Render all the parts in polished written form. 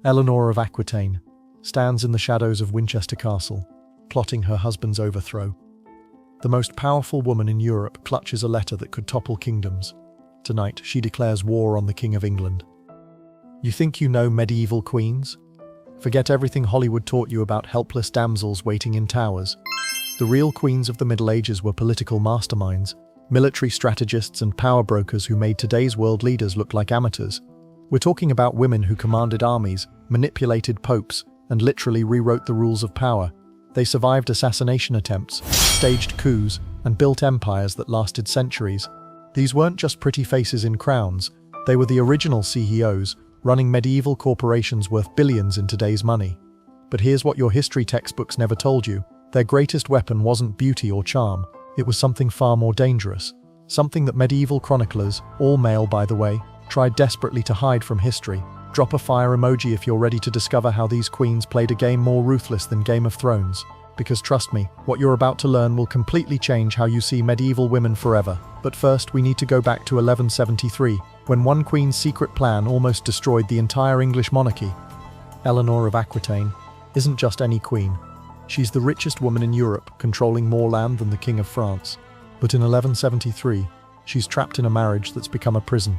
Eleanor of Aquitaine stands in the shadows of Winchester Castle, plotting her husband's overthrow. The most powerful woman in Europe clutches a letter that could topple kingdoms. Tonight, she declares war on the King of England. You think you know medieval queens? Forget everything Hollywood taught you about helpless damsels waiting in towers. The real queens of the Middle Ages were political masterminds, military strategists and power brokers who made today's world leaders look like amateurs. We're talking about women who commanded armies, manipulated popes, and literally rewrote the rules of power. They survived assassination attempts, staged coups, and built empires that lasted centuries. These weren't just pretty faces in crowns, they were the original CEOs, running medieval corporations worth billions in today's money. But here's what your history textbooks never told you. Their greatest weapon wasn't beauty or charm, it was something far more dangerous. Something that medieval chroniclers, all male by the way, tried desperately to hide from history. Drop a fire emoji if you're ready to discover how these queens played a game more ruthless than Game of Thrones. Because trust me, what you're about to learn will completely change how you see medieval women forever. But first, we need to go back to 1173, when one queen's secret plan almost destroyed the entire English monarchy. Eleanor of Aquitaine isn't just any queen. She's the richest woman in Europe, controlling more land than the King of France. But in 1173, she's trapped in a marriage that's become a prison.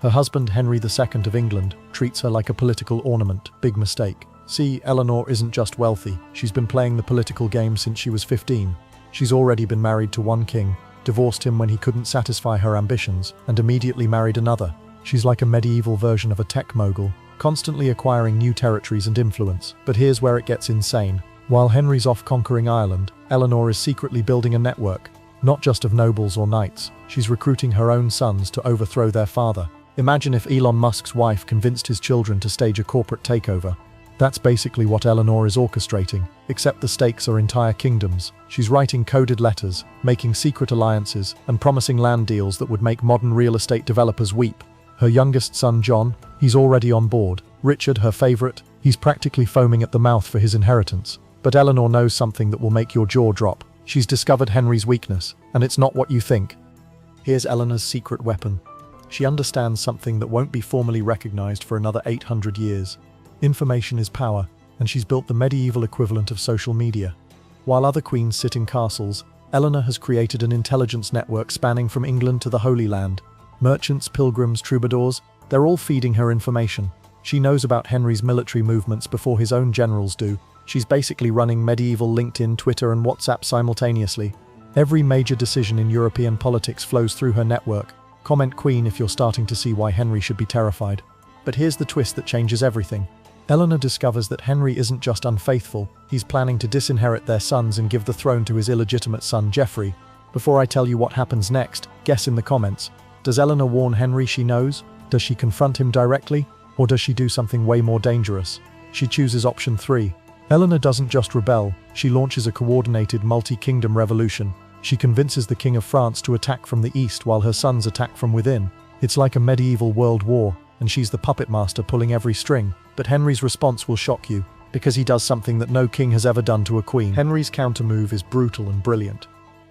Her husband, Henry II of England, treats her like a political ornament. Big mistake. See, Eleanor isn't just wealthy, she's been playing the political game since she was 15. She's already been married to one king, divorced him when he couldn't satisfy her ambitions, and immediately married another. She's like a medieval version of a tech mogul, constantly acquiring new territories and influence. But here's where it gets insane. While Henry's off conquering Ireland, Eleanor is secretly building a network, not just of nobles or knights. She's recruiting her own sons to overthrow their father. Imagine if Elon Musk's wife convinced his children to stage a corporate takeover. That's basically what Eleanor is orchestrating, except the stakes are entire kingdoms. She's writing coded letters, making secret alliances, and promising land deals that would make modern real estate developers weep. Her youngest son, John, he's already on board. Richard, her favorite, he's practically foaming at the mouth for his inheritance. But Eleanor knows something that will make your jaw drop. She's discovered Henry's weakness, and it's not what you think. Here's Eleanor's secret weapon. She understands something that won't be formally recognized for another 800 years. Information is power, and she's built the medieval equivalent of social media. While other queens sit in castles, Eleanor has created an intelligence network spanning from England to the Holy Land. Merchants, pilgrims, troubadours, they're all feeding her information. She knows about Henry's military movements before his own generals do. She's basically running medieval LinkedIn, Twitter, and WhatsApp simultaneously. Every major decision in European politics flows through her network. Comment Queen if you're starting to see why Henry should be terrified. But here's the twist that changes everything. Eleanor discovers that Henry isn't just unfaithful, he's planning to disinherit their sons and give the throne to his illegitimate son Geoffrey. Before I tell you what happens next, guess in the comments. Does Eleanor warn Henry she knows? Does she confront him directly? Or does she do something way more dangerous? She chooses option 3. Eleanor doesn't just rebel, she launches a coordinated multi-kingdom revolution. She convinces the King of France to attack from the east while her sons attack from within. It's like a medieval world war, and she's the puppet master pulling every string. But Henry's response will shock you, because he does something that no king has ever done to a queen. Henry's countermove is brutal and brilliant.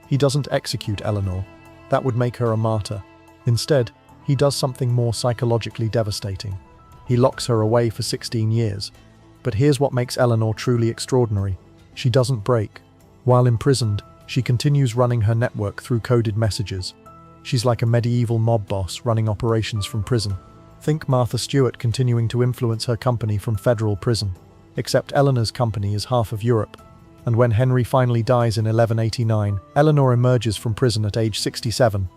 He doesn't execute Eleanor. That would make her a martyr. Instead, he does something more psychologically devastating. He locks her away for 16 years. But here's what makes Eleanor truly extraordinary. She doesn't break. While imprisoned, she continues running her network through coded messages. She's like a medieval mob boss running operations from prison. Think Martha Stewart continuing to influence her company from federal prison. Except Eleanor's company is half of Europe. And when Henry finally dies in 1189, Eleanor emerges from prison at age 67.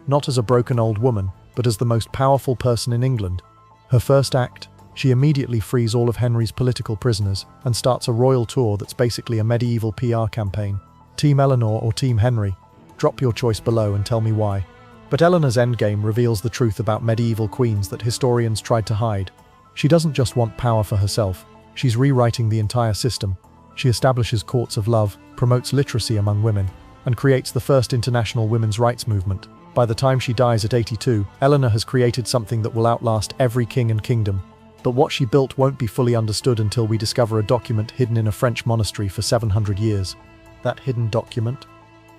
Not as a broken old woman, but as the most powerful person in England. Her first act, she immediately frees all of Henry's political prisoners and starts a royal tour that's basically a medieval PR campaign. Team Eleanor or Team Henry? Drop your choice below and tell me why. But Eleanor's endgame reveals the truth about medieval queens that historians tried to hide. She doesn't just want power for herself, she's rewriting the entire system. She establishes courts of love, promotes literacy among women, and creates the first international women's rights movement. By the time she dies at 82, Eleanor has created something that will outlast every king and kingdom. But what she built won't be fully understood until we discover a document hidden in a French monastery for 700 years. That hidden document?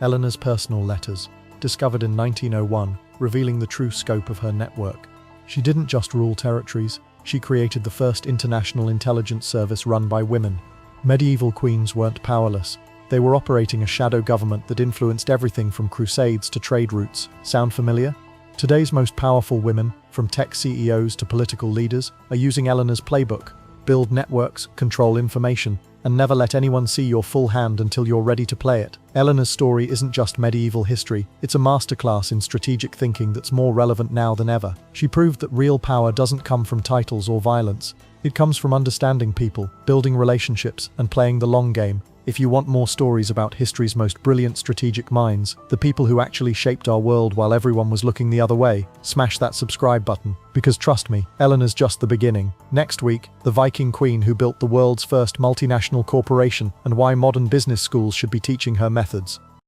Eleanor's personal letters, discovered in 1901, revealing the true scope of her network. She didn't just rule territories, she created the first international intelligence service run by women. Medieval queens weren't powerless. They were operating a shadow government that influenced everything from crusades to trade routes. Sound familiar? Today's most powerful women, from tech CEOs to political leaders, are using Eleanor's playbook. Build networks, control information, and never let anyone see your full hand until you're ready to play it. Eleanor's story isn't just medieval history, it's a masterclass in strategic thinking that's more relevant now than ever. She proved that real power doesn't come from titles or violence. It comes from understanding people, building relationships, and playing the long game. If you want more stories about history's most brilliant strategic minds, the people who actually shaped our world while everyone was looking the other way, smash that subscribe button. Because trust me, Eleanor's just the beginning. Next week, the Viking queen who built the world's first multinational corporation and why modern business schools should be teaching her methods.